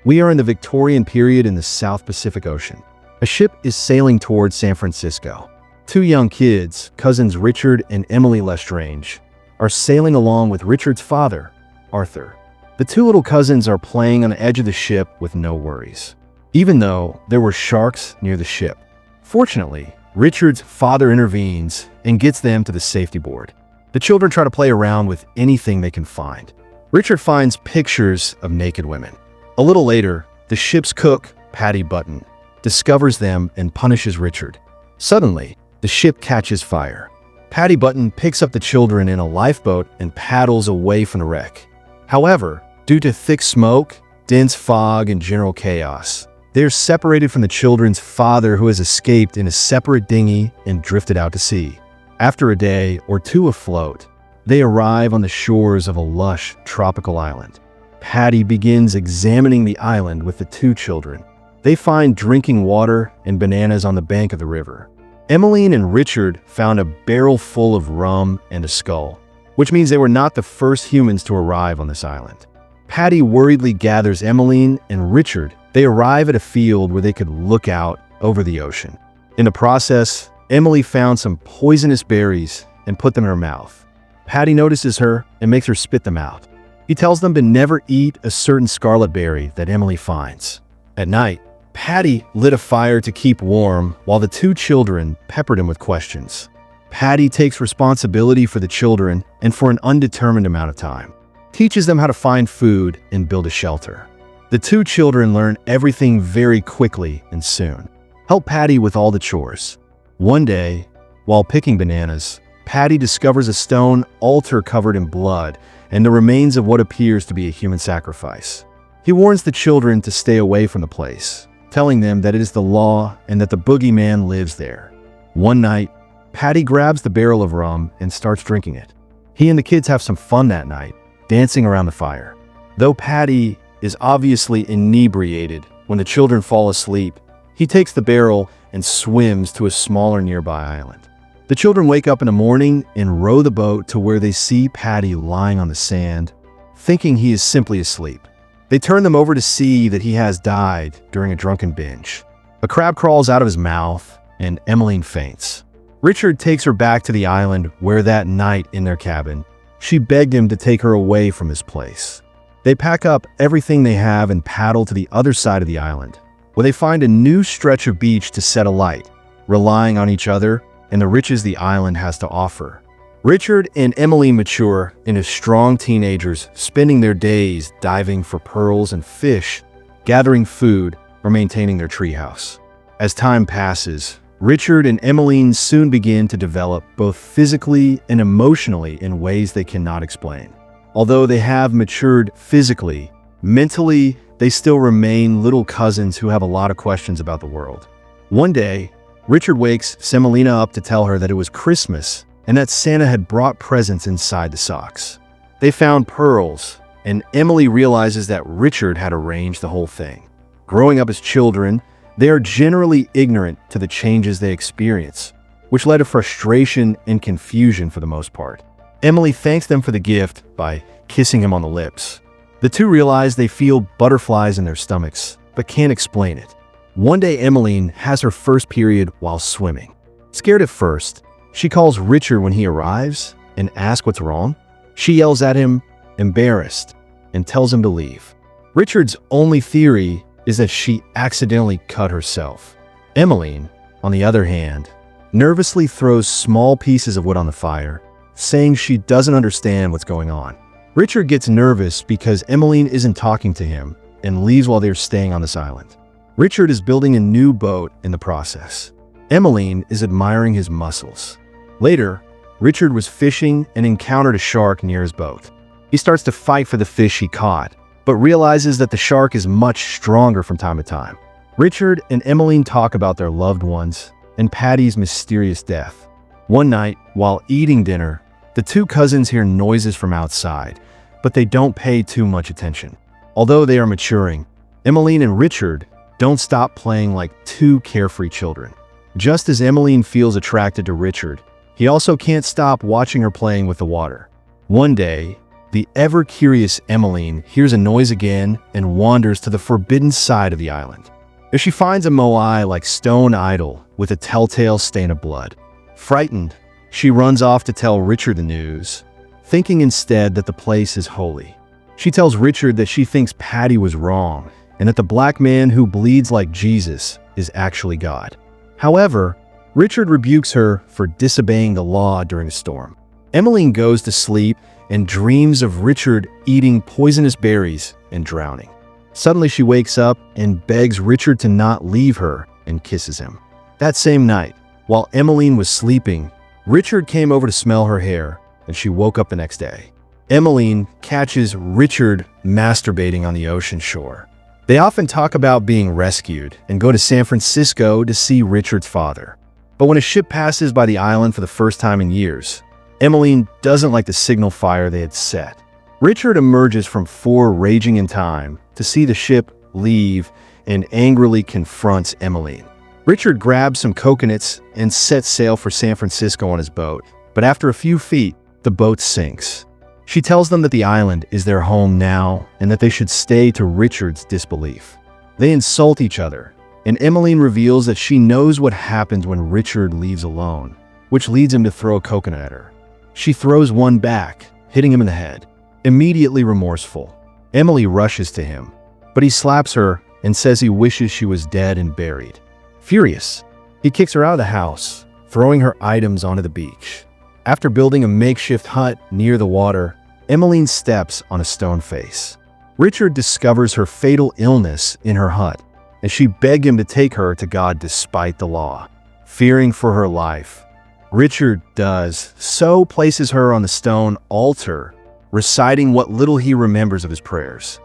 We are in the Victorian period in the South Pacific Ocean. A ship is sailing towards San Francisco. Two young kids, cousins Richard and Emily Lestrange, are sailing along with Richard's father, Arthur. The two little cousins are playing on the edge of the ship with no worries, even though there were sharks near the ship. Fortunately, Richard's father intervenes and gets them to the safety board. The children try to play around with anything they can find. Richard finds pictures of naked women. A little later, the ship's cook, Patty Button, discovers them and punishes Richard. Suddenly, the ship catches fire. Patty Button picks up the children in a lifeboat and paddles away from the wreck. However, due to thick smoke, dense fog, and general chaos, they are separated from the children's father, who has escaped in a separate dinghy and drifted out to sea. After a day or two afloat, they arrive on the shores of a lush tropical island. Patty begins examining the island with the two children. They find drinking water and bananas on the bank of the river. Emmeline and Richard found a barrel full of rum and a skull, which means they were not the first humans to arrive on this island. Patty worriedly gathers Emmeline and Richard. They arrive at a field where they could look out over the ocean. In the process, Emily found some poisonous berries and put them in her mouth. Patty notices her and makes her spit them out. He tells them to never eat a certain scarlet berry that Emily finds. At night, Patty lit a fire to keep warm while the two children peppered him with questions. Patty takes responsibility for the children and for an undetermined amount of time, teaches them how to find food and build a shelter. The two children learn everything very quickly and soon, help Patty with all the chores. One day, while picking bananas, Patty discovers a stone altar covered in blood and the remains of what appears to be a human sacrifice. He warns the children to stay away from the place, telling them that it is the law and that the boogeyman lives there. One night, Patty grabs the barrel of rum and starts drinking it. He and the kids have some fun that night, dancing around the fire. Though Patty is obviously inebriated when the children fall asleep, he takes the barrel and swims to a smaller nearby island. The children wake up in the morning and row the boat to where they see Patty lying on the sand, thinking he is simply asleep. They turn them over to see that he has died during a drunken binge. A crab crawls out of his mouth and Emmeline faints. Richard takes her back to the island where that night in their cabin, she begged him to take her away from his place. They pack up everything they have and paddle to the other side of the island, where they find a new stretch of beach to set alight, relying on each other and the riches the island has to offer. Richard and Emmeline mature into strong teenagers, spending their days diving for pearls and fish, gathering food, or maintaining their treehouse. As time passes, Richard and Emmeline soon begin to develop both physically and emotionally in ways they cannot explain. Although they have matured physically, mentally, they still remain little cousins who have a lot of questions about the world. One day, Richard wakes Semolina up to tell her that it was Christmas and that Santa had brought presents inside the socks. They found pearls, and Emily realizes that Richard had arranged the whole thing. Growing up as children, they are generally ignorant to the changes they experience, which led to frustration and confusion for the most part. Emily thanks them for the gift by kissing him on the lips. The two realize they feel butterflies in their stomachs, but can't explain it. One day, Emmeline has her first period while swimming. Scared at first, she calls Richard when he arrives and asks what's wrong. She yells at him, embarrassed, and tells him to leave. Richard's only theory is that she accidentally cut herself. Emmeline, on the other hand, nervously throws small pieces of wood on the fire, saying she doesn't understand what's going on. Richard gets nervous because Emmeline isn't talking to him and leaves while they're staying on this island. Richard is building a new boat in the process. Emmeline is admiring his muscles. Later, Richard was fishing and encountered a shark near his boat. He starts to fight for the fish he caught, but realizes that the shark is much stronger from time to time. Richard and Emmeline talk about their loved ones and Patty's mysterious death. One night, while eating dinner, the two cousins hear noises from outside, but they don't pay too much attention. Although they are maturing, Emmeline and Richard don't stop playing like two carefree children. Just as Emmeline feels attracted to Richard, he also can't stop watching her playing with the water. One day, the ever-curious Emmeline hears a noise again and wanders to the forbidden side of the island. There she finds a moai-like stone idol with a telltale stain of blood. Frightened, she runs off to tell Richard the news, thinking instead that the place is holy. She tells Richard that she thinks Patty was wrong and that the black man who bleeds like Jesus is actually God. However, Richard rebukes her for disobeying the law during a storm. Emmeline goes to sleep and dreams of Richard eating poisonous berries and drowning. Suddenly she wakes up and begs Richard to not leave her and kisses him. That same night, while Emmeline was sleeping, Richard came over to smell her hair, and she woke up the next day. Emmeline catches Richard masturbating on the ocean shore. They often talk about being rescued and go to San Francisco to see Richard's father. But when a ship passes by the island for the first time in years, Emmeline doesn't like the signal fire they had set. Richard emerges from four raging in time to see the ship leave and angrily confronts Emmeline. Richard grabs some coconuts and sets sail for San Francisco on his boat, but after a few feet, the boat sinks. She tells them that the island is their home now and that they should stay, to Richard's disbelief. They insult each other, and Emmeline reveals that she knows what happens when Richard leaves alone, which leads him to throw a coconut at her. She throws one back, hitting him in the head. Immediately remorseful, Emily rushes to him, but he slaps her and says he wishes she was dead and buried. Furious, he kicks her out of the house, throwing her items onto the beach. After building a makeshift hut near the water, Emmeline steps on a stone face. Richard discovers her fatal illness in her hut, and she begged him to take her to God despite the law. Fearing for her life, Richard places her on the stone altar, reciting what little he remembers of his prayers.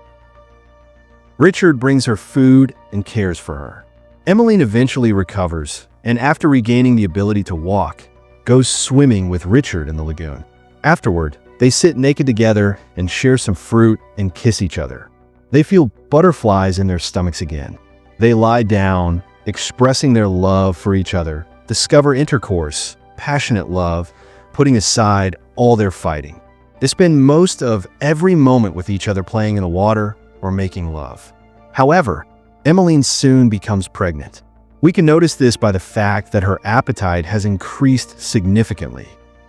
Richard brings her food and cares for her. Emmeline eventually recovers, and after regaining the ability to walk, goes swimming with Richard in the lagoon. Afterward, they sit naked together and share some fruit and kiss each other. They feel butterflies in their stomachs again. They lie down, expressing their love for each other, discover intercourse, passionate love, putting aside all their fighting. They spend most of every moment with each other playing in the water or making love. However, Emmeline soon becomes pregnant. We can notice this by the fact that her appetite has increased significantly.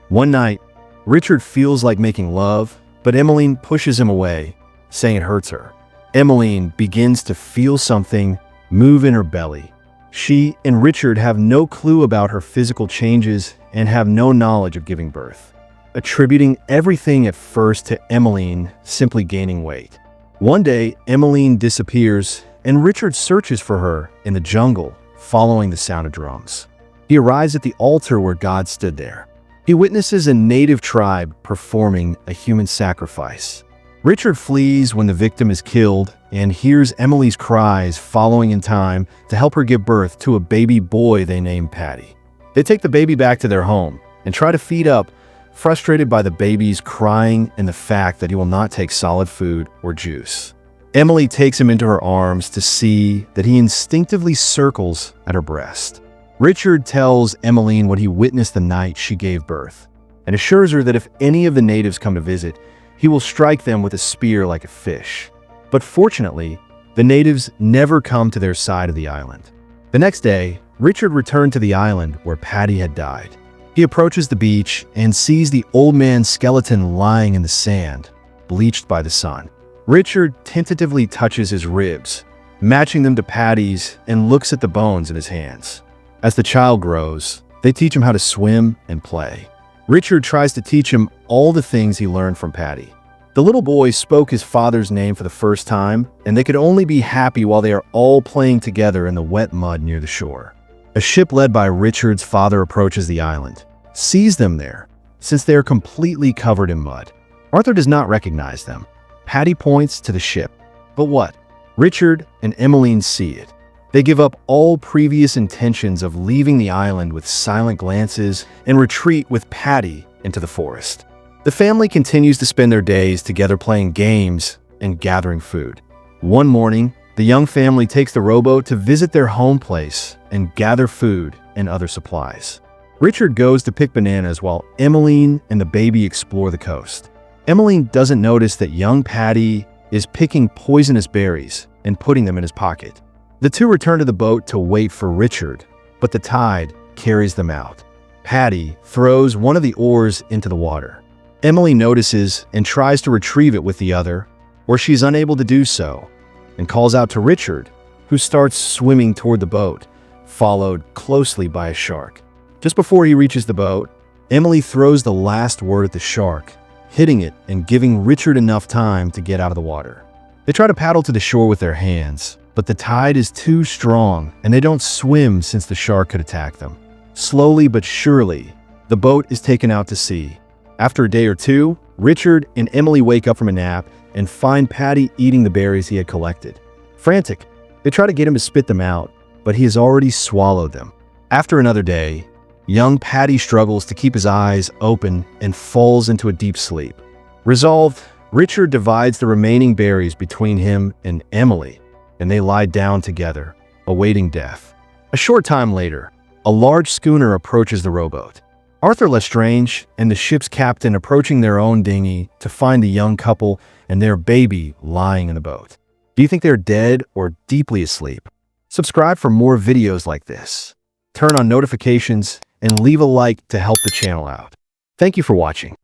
One night, Richard feels like making love, but Emmeline pushes him away, saying it hurts her. Emmeline begins to feel something move in her belly. She and Richard have no clue about her physical changes and have no knowledge of giving birth, attributing everything at first to Emmeline simply gaining weight. One day, Emmeline disappears, and Richard searches for her in the jungle, following the sound of drums. He arrives at the altar where God stood there. He witnesses a native tribe performing a human sacrifice. Richard flees when the victim is killed and hears Emily's cries following in time to help her give birth to a baby boy they name Patty. They take the baby back to their home and try to feed up, frustrated by the baby's crying and the fact that he will not take solid food or juice. Emily takes him into her arms to see that he instinctively circles at her breast. Richard tells Emmeline what he witnessed the night she gave birth and assures her that if any of the natives come to visit, he will strike them with a spear like a fish. But fortunately, the natives never come to their side of the island. The next day, Richard returned to the island where Patty had died. He approaches the beach and sees the old man's skeleton lying in the sand, bleached by the sun. Richard tentatively touches his ribs, matching them to Patty's, and looks at the bones in his hands. As the child grows, they teach him how to swim and play. Richard tries to teach him all the things he learned from Patty. The little boy spoke his father's name for the first time, and they could only be happy while they are all playing together in the wet mud near the shore. A ship led by Richard's father approaches the island, sees them there, since they are completely covered in mud. Arthur does not recognize them. Patty points to the ship. But what? Richard and Emmeline see it. They give up all previous intentions of leaving the island with silent glances and retreat with Patty into the forest. The family continues to spend their days together playing games and gathering food. One morning, the young family takes the rowboat to visit their home place and gather food and other supplies. Richard goes to pick bananas while Emmeline and the baby explore the coast. Emily doesn't notice that young Patty is picking poisonous berries and putting them in his pocket. The two return to the boat to wait for Richard, but the tide carries them out. Patty throws one of the oars into the water. Emily notices and tries to retrieve it with the other, where she's unable to do so, and calls out to Richard, who starts swimming toward the boat, followed closely by a shark. Just before he reaches the boat, Emily throws the last word at the shark, hitting it and giving Richard enough time to get out of the water. They try to paddle to the shore with their hands, but the tide is too strong and they don't swim since the shark could attack them. Slowly but surely, the boat is taken out to sea. After a day or two, Richard and Emily wake up from a nap and find Patty eating the berries he had collected. Frantic, they try to get him to spit them out, but he has already swallowed them. After another day, young Patty struggles to keep his eyes open and falls into a deep sleep. Resolved, Richard divides the remaining berries between him and Emily, and they lie down together, awaiting death. A short time later, a large schooner approaches the rowboat. Arthur Lestrange and the ship's captain approaching their own dinghy to find the young couple and their baby lying in the boat. Do you think they're dead or deeply asleep? Subscribe for more videos like this. Turn on notifications and leave a like to help the channel out. Thank you for watching.